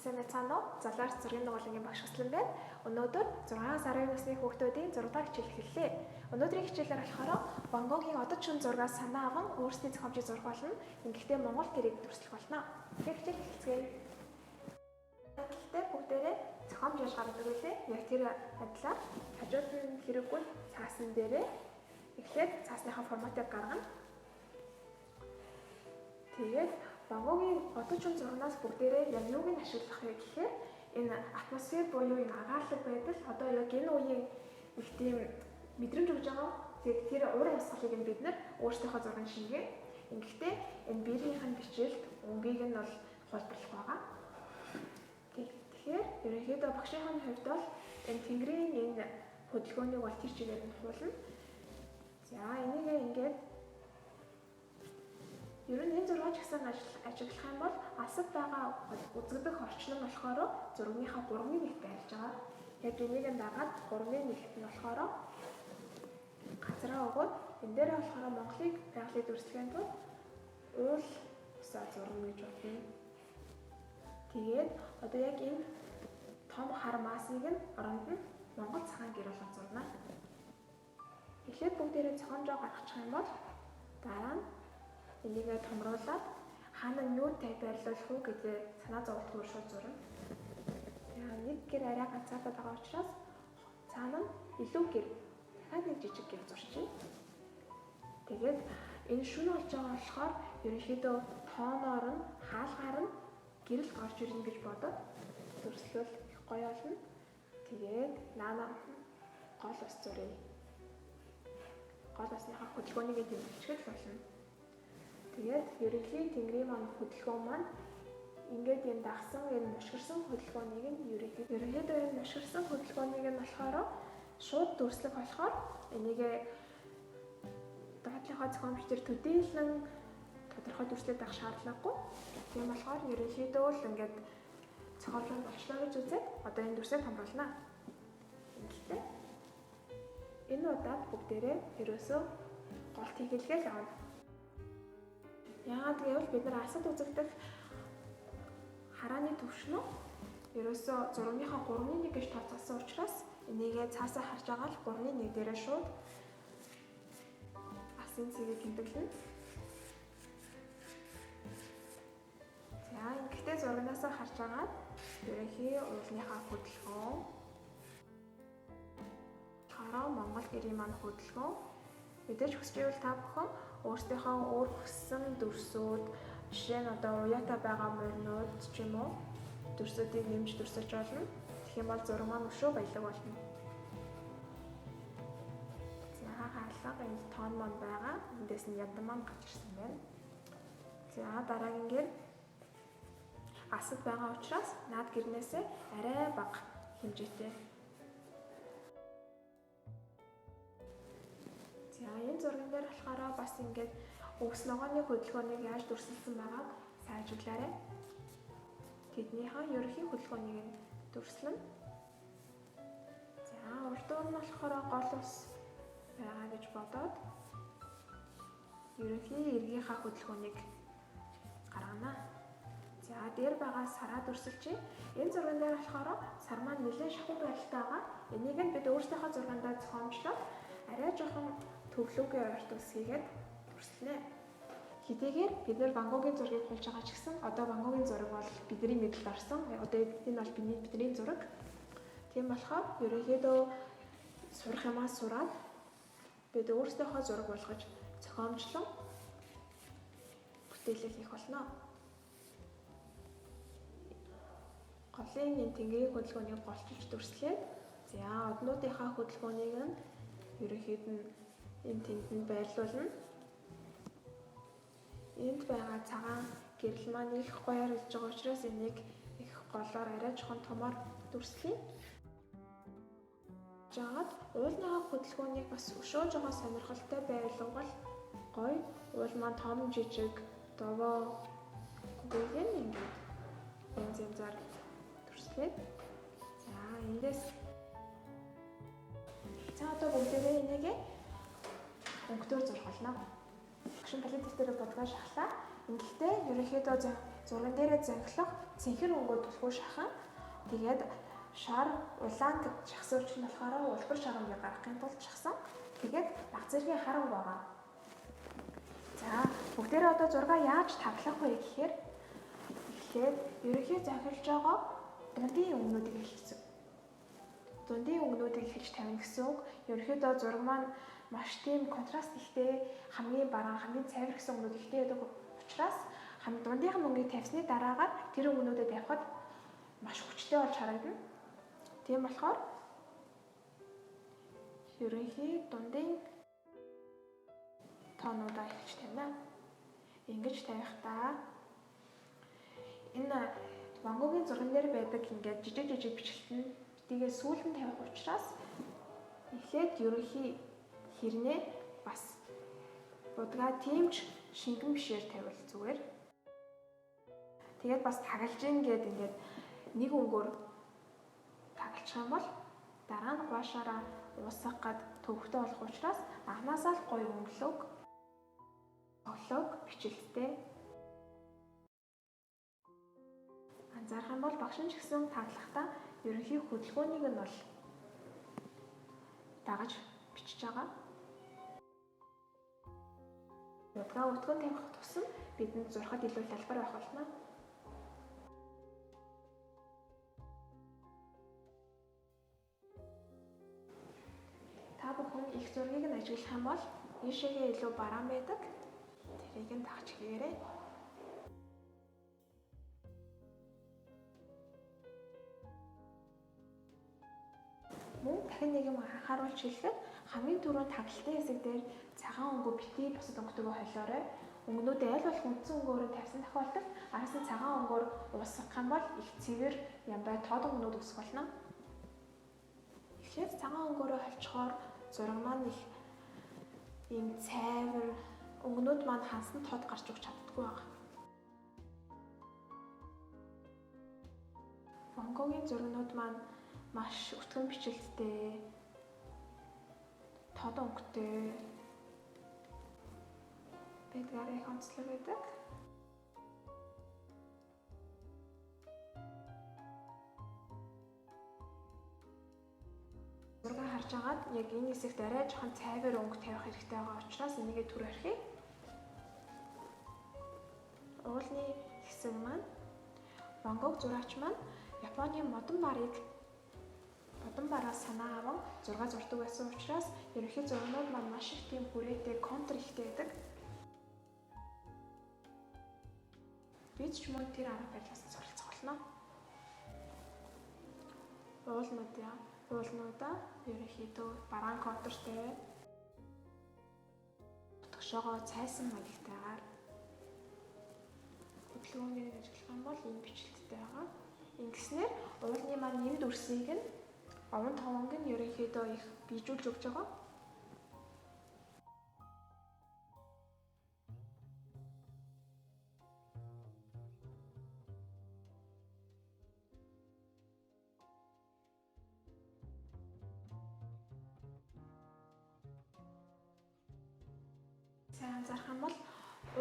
сайн байцгаана уу? Залаарч зургийн дугуулгын багш Хөслөн байна. Өнөөдөр 6-аас 12 насны хүүхдүүдийн 6 дахь хичээл эхэллээ. Өнөөдрийн хичээлээр болохоор Ван Гогийн одод шүн зургаас санаа аван өөрсдийн зохиомжийг зурх болно. Ингэхдээ Монгол гэрийг дүрслэх болно. Тэгэхээр хичээл эхэлцгээе. Гэхдээ бүгдээрээ зохиомж яаж гаргадаг вэ? Яг тэр адилаар хажууд нь хэрэггүй цаасан дээрээ эхлээд цаасныхаа форматыг гаргана. Тэгээд Ван Гогийн одод шүн зургаас бүгдээрээ яг юуг нь ашиглах вэ гэхээр энэ атмосфер буюу энэ агаарлаг байдал одоо яг энэ үеийн их тийм мэдрэмж өгж байгаа. Тэгээд тэр уран усгалыг нь бид нэр өөрсдийнхөө зургийн шингээ. Ингэхдээ энэ биерийнхэн бичилт өнгийг нь бол хулбарлах байгаа. Тэгэхээр ерөнхийдөө багшийн хувьд бол энэ тэнгэрийн энэ хөдөлгөөнийг бол тэр чигээр нь хуулна. За энийг ингээд ер нь энэ зургач гэсэн ажиглах юм бол алсад байгаа үзэгдэх орчин нь болохоор зургийнхаа 3-1-т байрж байгаа. Яг энийг дагаад 3-1-т нь болохоор газраа өгөөд энэ дээр болохоор Монголыг байгалийн дүрслэгийн тулд уул усаа зурна гэж бодъё. Тэгээд одоо яг энэ том хар маасыг нь оронд нь Монгол цагаан гэр болгож зурна. Эхлээд бүгдээрээ зохиомжоо гаргачих юм бол дараа нь энийгээ томруулаад хаана нь юутай байрлуулах уу гэдэг санаа зовлтгүй шууд зурна. Яа нэг гэр арай ганцаардаад байгаа учраас цаана нь илүү гэр дахиад нэг жижиг гэр зурчих. Тэгээд энэ шүн болж байгаа болохоор ерөнхийдөө тооноор нь хаалгаар нь гэрэл гарч ирнэ гэж бодоод дүрслэл их гоё болно. Тэгээд наана гол ус зуръя. Гол усныхаа хөдөлгөөнийг тэмдэглэж болно. Тэгээд ерөнхий тэнгэрийн маань хөдөлгөөн маань ингээд энэ дагсан энэ мушгирсан хөдөлгөөнийг нь ерөнхийдөө энэ мушгирсан хөдөлгөөнийг нь болохоор шууд дүрслэх болохоор энийгээ доотлихоо зохиомж төр төдийлөн тодорхой дүрслээд авах шаардлагагүй. Тийм болохоор ерөнхийдөө л ингээд зохиомж нь болчлоо гэж үзээд одоо энэ дүрсээ томруулнаа. Ингээд энэ удаад бүгдээрээ ерөөсөө голт хийлгээл явна. Яагаад гэвэл бид нар алсад үзэгдэх харааны төвшнөө ерөөсөө зургийнхаа 3-1 гэж тооцоолсон учраас энийгээ цаасаа харж байгаа л 3-1 дээрээ шууд алсын цэгийг тэмдэглэнэ. За ингэхдээ зурганаасаа харж байгаа ерөнхий уулынхаа хөдөлгөөн хараа Монгол гэрийн маань хөдөлгөөн мэдээж хүсч байвал та бүхэн өөрсдийнхөө өөр хүссэн дүрсүүд жишээ нь одоо уяатай байгаа мөрнүүд ч юм уу дүрсүүдийг нэмж дүрсэж болно. Тэгэх юм бол зураг маань өшөө баялаг болно. За хаалга энэ тоон маань байгаа. Эндээс нь ядан маань гарч ирсэн байна. За дараагийнгээр алсад байгаа учраас наад гэрнээсээ арай бага хэмжээтэй. За энэ зурган дээр болохоор бас ингээд өвс ногооны хөдөлгөөнийг яаж дүрсэлсэн байгааг сайн ажиглаарай. Тэднийхээ ерөнхий хөдөлгөөнийг нь дүрслэн. За урдуур нь болохоор гол ус байгаа гэж бодоод ерөнхий эргийнхаа хөдөлгөөнийг гаргана. За дээр байгаа сараа дүрсэлчээ. Энэ зурган дээр болохоор сар маань нэлээд шахуу байдалтай байгаа. Энийг нь бид өөрсдийнхөө зургандаа зохиомжлоод арай жоохон төвлөгөө ойрт ус хийгээд дүрслэнэ. Хэдийгээр бид нар Ван Гогийн зургийг хулж байгаа ч гэсэн одоо Ван Гогийн зураг бол бидний мэдлэлд орсон. Одоо энэ бол бидний зураг. Тийм болохоор ерөнхийдөө сурах юмаа сураад бид өөрсдийнхөө зураг болгож зохиомжлон бүтээлэл хийх болно. Голын энэ тэнгэрийн хөдөлгөөнийг голчилж дүрслээд за однуудынхаа хөдөлгөөнийг нь ерөнхийд нь энэ тэнд нь байрлуулна. Энд байгаа цагаан гэрэл маань их гоёор илж байгаа учраас энийг их голоор арай жоохон томоор дүрслэе. Жагаад уулныхаа хөдөлгөөнийг бас өшөө жоохон сонирхолтой байлгавал гоё. Уул маань том жижиг довоо гүйгэн ингээд янзаар дүрслээд. За эндээс за одоо бүгдээрээ энийг өнгөтөр зурх болно. Багшин палет дээр бодгоо шахлаа. Ингэхдээ ерөнхийдөө зурган дээрээ зөнгөлөх цэнхэр өнгөө түлхүү шахан. Тэгээд шар улаан гэж шахсан учраас болохоор улбар шарганыг гаргахын тулд шахсан. Тэгээд баг зэргийн харанг байгаа. За бүгдээрээ одоо зургаа яаж таглах вэ гэхээр эхлээд ерөнхий захирлж байгаа дундын өнгнүүдийг хэлсэн. Дундын өнгнүүдийг хэлж тавина гэсэн үг. Ерөнхийдөө зураг маань маш тийм контраст ихтэй, хамгийн бараан, хамгийн цайвар гэсэн өнгнүүд ихтэй байдаг учраас дундынх нь өнгөийг тавьсны дараагаар тэр өнгнүүдэд явхад маш хүчтэй болж харагдана. Тийм болохоор ерөнхий дундын тоонуудаа хэлж тавина. Ингэж тавихдаа энэ Ван Гогийн зурган дээр байдаг ингээд жижиг бичлэлтэн битгээ сүүлд нь тавих учраас эхлээд ерөнхий хэрнээ бас будгаа тиймч шингэн бишээр тавил зүгээр. Тэгээд бас тагалж ингээд нэг өнгөөр тагалчих юм бол дараа нь гуашаараа уусгах гад төвхтэй болох учраас анхнаасаа л гоё өнгөлөг, оглог бичлэлтэй анзаарах юм бол багш нь ч гэсэн таглахдаа ерөнхий хөдөлгөөнийг нь бол дагаж бичиж байгаа. Будгаа өтгөн тавих тусам бидэнд зурхад илүү хялбар байх болно. Та бүхэн их зургийг нь ажиглах юм бол ийшээгээ илүү бараан байдаг. Тэрийг нь дагаж хийгээрэй. Мөн дахин нэг юм анхааруулж хэлэхэд хамгийн түрүүнд таглалтын хэсэг дээр цагаан өнгөө битгий бусад өнгөтэйгөө холиорой. Өнгөнүүдээ аль болох үндсэн өнгөөр нь тавьсан тохиолдолд араас нь цагаан өнгөөр уусгах юм бол их цэвэр янбай тод өнгөнүүд үүсэх болно. Тэгэхээр цагаан өнгөөрөө холчхоор зураг маань их ийм цайвар өнгөнүүд маань хансан тод гарч өгч чаддаггүй байна. Ван Гогийн зургнууд маань маш өтгөн бичлэлтэй, тод өнгөтэй байдгаар их онцлог байдаг. Зургаа харж агаад яг энэ хэсэгт арай жоохон цайвар өнгө тавих хэрэгтэй байгаа учраас энийгээ түр архив. Уулны хэсэг маань Ван Гог зураач маань Японы модон бараас санаа аван зураг зурдаг байсан учраас ерөнхий зургнууд маань маш их тийм хүрээтэй, контур ихтэй байдаг. Бид ч мөн тэр арга барилаас суралцах болно. Уулнуудаа ерөнхийдөө бараан контуртай, утгашоогоо цайсан маягтайгаар хөдөлгөөнийг ажиглах юм бол энэ бичлэлтэй байгаа. Ингэснээр уулны маань нэмд үрсийг нь овон товонг нь ерөнхийдөө их бийжүүлж өгч байгаа. Сайн анзаарах юм бол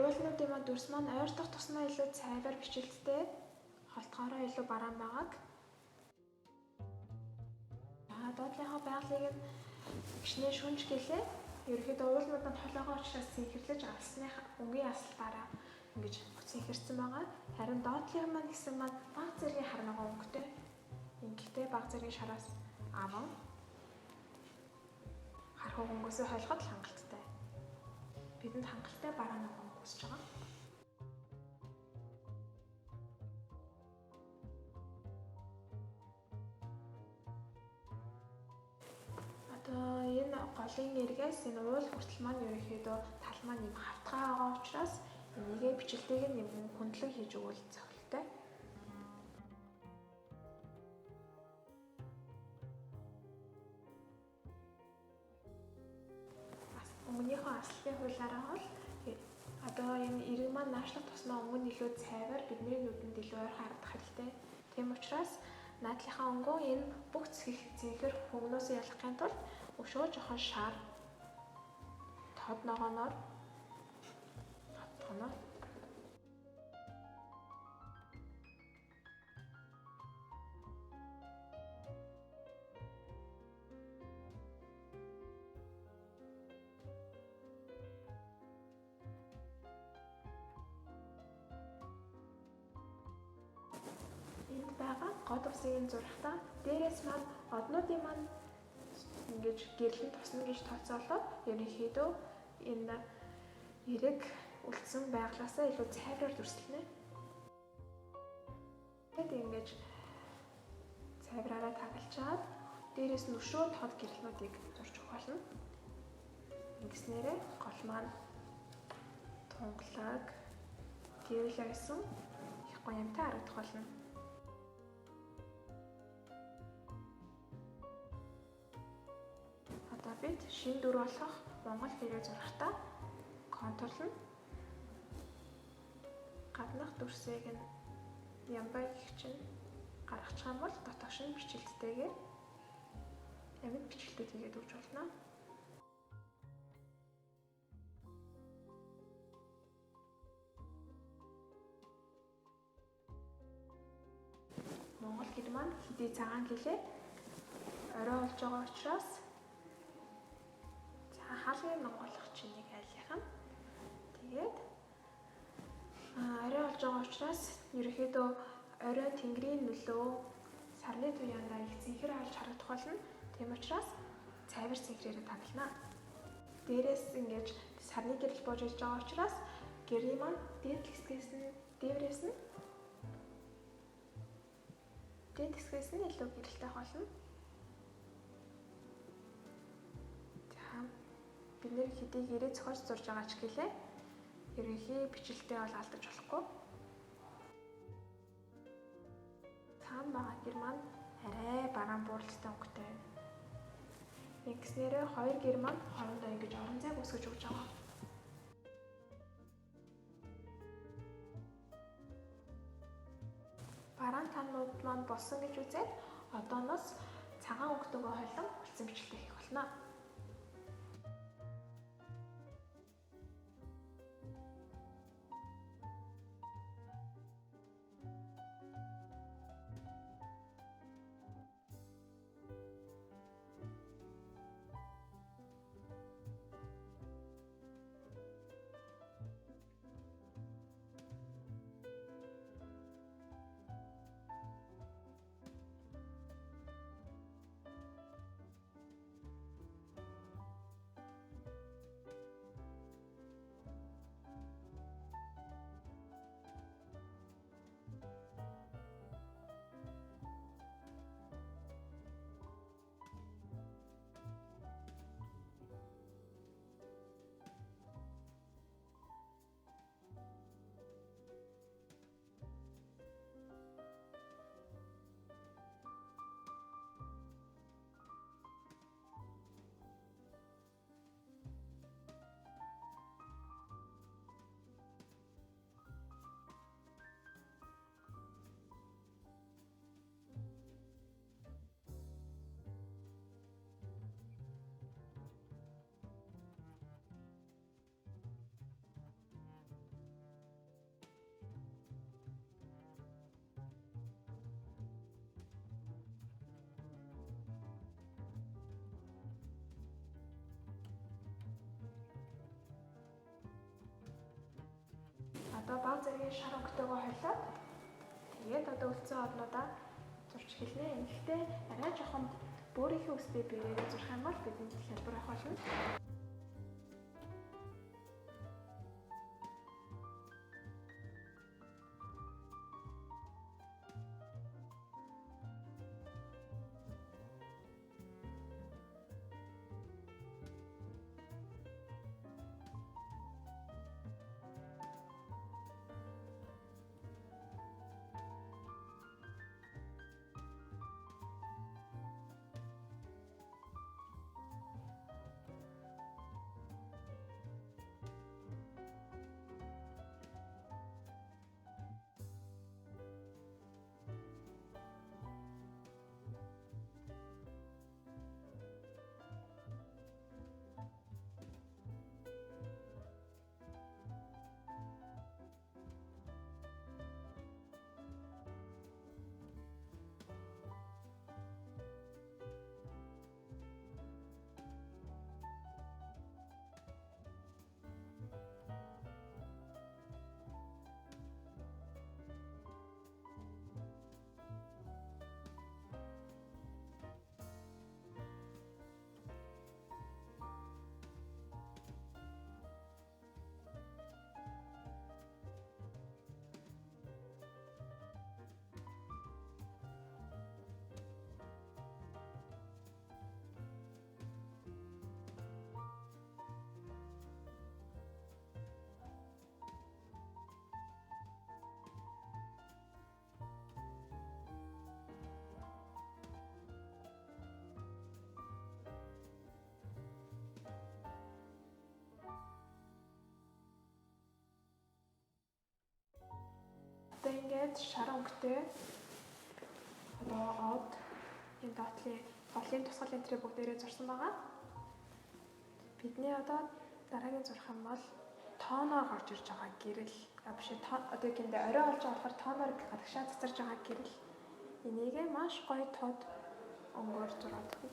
уулнуудын маань дүрс маань ойртох тусмаа илүү цайвар бичлэлтэй, холтгоороо илүү бараан байгааг. Доотлынхаа байгалыг нь гişнээ шүнж гэлээ. Ерөнхийдөө уулнууд нь холоогоо учраас цэнхэрлэж алсны өнгийн асалтаараа ингэж цэнхэрсэн байгаа. Харин доотлын маань гэсэн маань баг зэргийн харнага өнгөтэй. Ингэхдээ баг зэргийн шараас аван харах өнгөөсөө холиход л хангалттай. Бидэнд хангалттай бараан өнгө үүсэж байгаа. Энэ голын эргээс энэ уул хүртэл маань ерөнхийдөө тал маань юм хавтгай байгаа учраас энийгээ бичлэлтэйг нь юм хөндлөг хийж өгвөл цогцолтой. Өнгөнийхөө аслын хуулиараа бол одоо энэ эрэг маань наашлах тусмаа өнгө нь илүү цайвар, бидний нүдэнд илүү ойр харагдах хэрэгтэй. Тийм учраас наадлынхаа өнгөө энэ бүх цэнхэр хөнгнөөс ялгахын тулд өшөө жоохон шар тод ногооноор хот усыг зурхтаа дээрээс маань однуудын маань ингэж гэрлэн тусна гэж тооцоолоод ерөнхийдөө энэ эрэг үлдсэн байглаасаа илүү цайвраар дүрслэнэ. Тэгэд ингэж цайвраараа тагалчаад дээрээс нь өшөө тод гэрлэнүүдийг зурж өгөх болно. Ингэснээрээ гол маань тунгалаг гэрэлээ гэсэн их гоёмтай харагдах болно. Одоо бид шин дүр болох Монгол гэрээ зурхтаа контурлна. Гаднах дүрсийг нь ямбай гэх чинь гаргачих юм бол дотоогш нь бичлэлтэйгээр амьд бичлэлтэй хийгээд өгч болно. Монгол гэр маань хэдий цагаан гэлээ орой болж байгаа учраас хаалгыг онгойлгох чинийг айлынх нь. Тэгээд орой болж байгаа учраас ерөнхийдөө орой тэнгэрийн нөлөө сарны туяандаа их зинхэр алж харагдах болно. Тийм учраас цайвар цэнхрээрээ таглана. Дээрээс ингэж сарны гэрэл бууж иж байгаа учраас гэрийн маань дээд хэсгээс нь дээврээс нь илүү гэрэлтэй болно. За бид нэр хэдий гэрээ зохиож зурж байгаа ч гэлээ ерөнхий бичлэлтэй бол алдаж болохгүй. Цаана байгаа гэр маань арай бараан бууралтай өнгөтэй байна. Ингэснээрээ хоёр гэр маань хоорондоо ингэж орон зайг үсгэж өгч байгаа. Бараан танууд маань болсон гэж үзээд одооноос цагаан өнгөтэйгөө хойлон үлдсэн бичлэлтэй хийх болно. Одоо баг зэргийн шар өнгөтэйгөө хойлоод тэгээд одоо үлдсэн однуудаа зурч эхэлнэ. Гэхдээ арай жоохон бөөрийнхээ үстэй бэрээрээ зурх юм бол бидэнд хялбар авах болно. арай шар өнгөтэй одоо од энэ доотлын голын тусгал энтрээ бүгдээрээ зурсан байгаа. Бидний одоо дараагийн зурх юм бол тооноор гарч ирж байгаа гэрэл биш одоо гинэ орой олж байгаа болохоор тооноор гадагшаа цацарж байгаа гэрэл. Энийг маш гоё тод өнгөөр зураад өгье.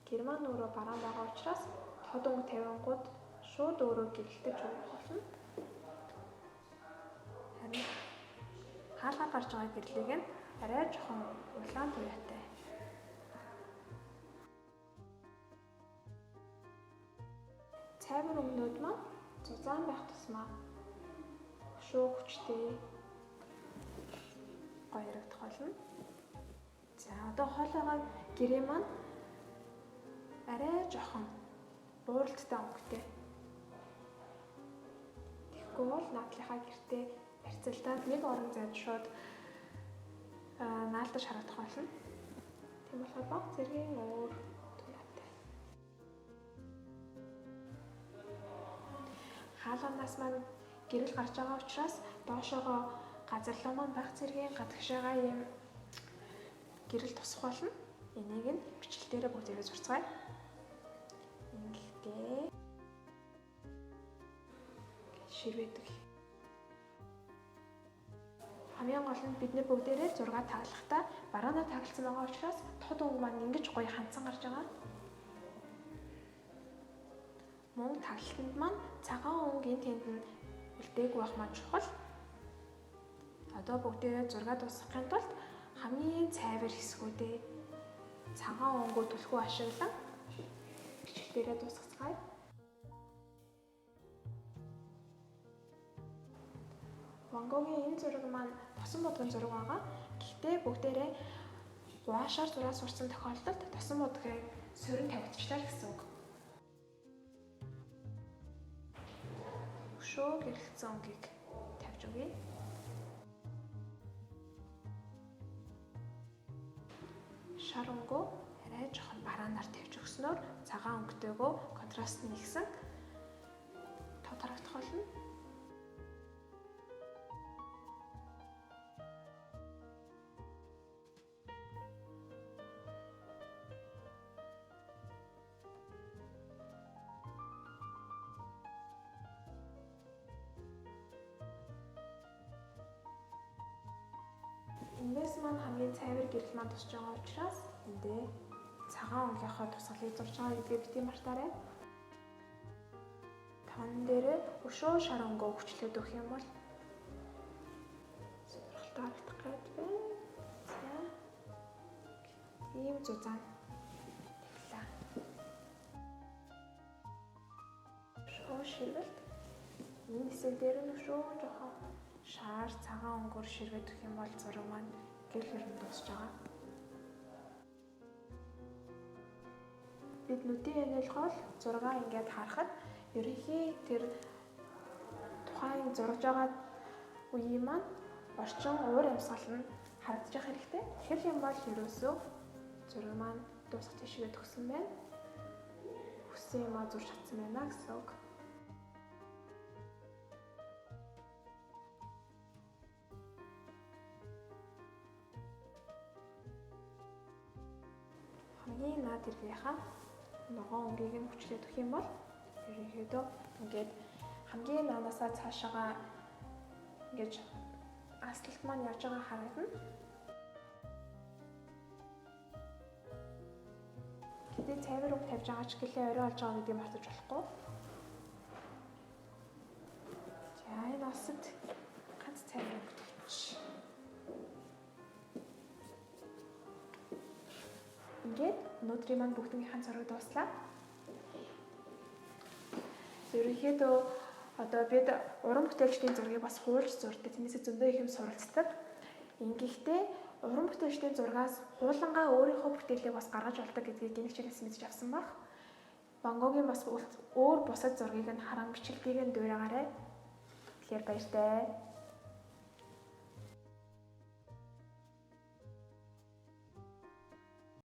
Герман өөрөө бараан байгаа учраас тод өнгө тавингууд шууд өөрөө гэрэлтэж өгөх болно. Харин хаалгаар гарч байгаа гэрлийг нь арай жоохон улаан туяатай. Цайвар өнгөнүүд маань зузаан байх тусмаа шуу хүчтэй гоё ярагдах болно. За одоо хол байгаа гэрээ маань арай жоохон бууралттай өнгөтэй. Тэгэхгүй бол наадлынхаа гэртээ харьцалтаад нэг орон зайд шууд наалдаж харагдах болно. Тийм болохоор баг зэргийн өөр туяатай. Хаалганаас маань гэрэл гарч байгаа учраас доошоогоо газарлуу маань баг зэргийн гадагшаага юм гэрэл тусах болно. Энийг нь бичлэл дээр бүгдээрээ зурцгаая. Ингэхдээ ширвэдэг. Хамгийн гол нь бид нэр бүгдээрээ зураг таглахдаа бараанаар тагласан байгаа учраас тод өнгө маань ингэж гоё хандсан гарч байгаа. Мөн таглалтанд маань цагаан өнгө энэ тэнд нь үлдээгүй байх маань чухал. Одоо бүгдээрээ зураг дуусгахын тулд хамгийн цайвар хэсгүүдээ цагаан өнгөө түлхүү ашиглан бичлэл дээрээ дуусгацгаая. Ван Гогийн энэ зураг маань тосон модгийн зураг байгаа. Гэхдээ бүгдээрээ гуашаар зураад сурсан тохиолдолд тосон модгийн сөрөн тавигдчихлаа гэсэн үг. Өшөө гэрэлтсэн өнгийг тавьж өгье. Шар өнгөө арай жоохон бараанаар тавьж өгснөөр цагаан өнгөтэйгөө контраст нэгсэн тод харагдах болно. Эндээс маань хамгийн цайвар гэрэл маань тусч байгаа учраас эндээ цагаан өнгийнхөө тусгалыг зурж байгаа гэдгийг бити мартаарай. Тон дээрээ өшөө шар өнгөө хүчлээд өгөх юм бол сонирхолтой харагдах гээд байна. За. Ийм зузаан тэглээ. Өшөө ширвэлт. Энэ хэсэг дээр нь өшөө жоохон шаар цагаан өнгөөр ширвэд өгөх юм бол зураг маань гэр хэрэг дуусж байгаа. Бид нүдийн янилгол зургаа ингээд харахад ерөнхий тэр тухайн зурж байгаа үеийн маань орчин уур амьсгал нь харагдаж хэрэгтэй. Тэгэхээр юм бол ерөөсөө зураг маань дуусах тийшээ төгсөн байна. Хүссэн юм а зурж чадсан байна гэсэн үг. Хамгийн наад иргийнхаа ногоон өнгийг нь хүчлээд өгөх юм бол ерөнхийдөө ингээд хамгийн наанаасаа цаашаага ингэж аслалт маань явж байгаа харагдана. Гэтэ цайвар өнгө тавьж байгаа ч гэлээ орой олж байгаа гэдгийг мартаж болохгүй. За энэ осод ганц цайвар өнгө тавьчих. Ингээд өнөөдрийн маань бүгднийхэн зураг дууслаа. Ерөнхийдөө одоо бид уран бүтээлчдийн зургийг бас хуулж зурдаг. Тиймээс зөндөө их юм суралцдаг. Ингэхдээ уран бүтээлчдийн зургаас хуулангаа өөрийнхөө бүтээлийг бас гаргаж болдог гэдгийг энэ хичээлээс мэдж авсан баг. Ван Гогийн бас өөр бусад зургийг нь харан бичлэлийг нь дуурайгаарай. Тэгэхээр баяртай.